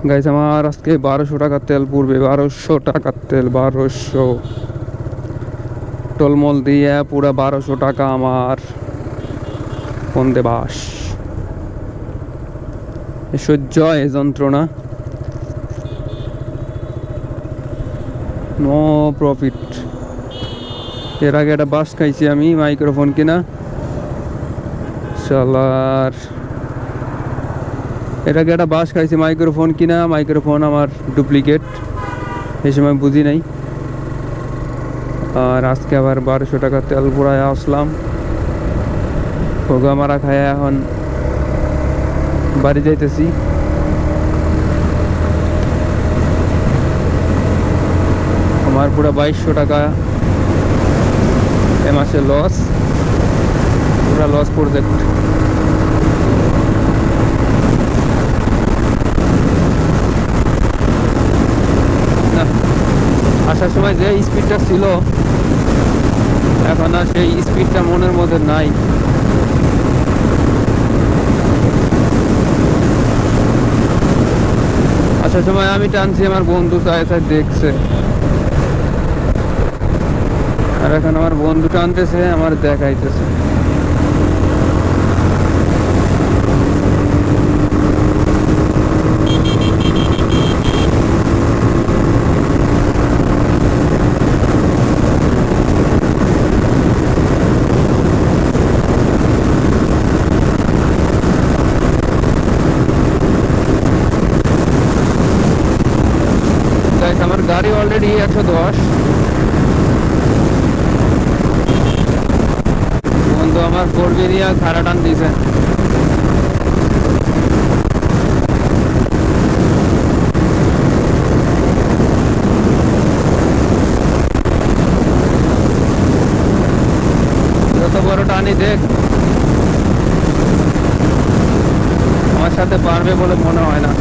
Guys আমার আজকে 1200 টাকা তেল পড়বে, 1200 টাকার তেল, 1200 টলমল দিয়ে পুরা 1200 টাকা আমার বন্দে বাস। সহ্য এ যন্ত্রণা, নো প্রফিট। এর আগে একটা বাস খাইছি আমি মাইক্রোফোন কিনা শালার, এর আগে একটা বাস খাইছি মাইক্রোফোন কিনা, মাইক্রোফোন আমার ডুপ্লিকেট, এই সময় বুঝি নাই। আর আজকে আবার 1200 টাকা তেল পুরায় আসলাম, ভোগা মারা খায় এখন বাড়ি যাইতেছি। আমার পুরো 2200 টাকা এ মাসে লস, পুরা লস প্রজেক্ট। না, আসার সময় যে স্পিডটা ছিল এখন আর সেই স্পিডটা মনের মধ্যে নাই। আসার সময় আমি টানছি, আমার বন্ধু চায় দেখছে, আর এখন আমার বন্ধু টানতেছে, আমার দেখাইতেছে। আমার গাড়ি অলরেডি 110। বন্ধু আমার 4 খাড়া টান দিছে। যত বড় টানি দেখ, আমার সাথে পারবে বলে মনে হয় না।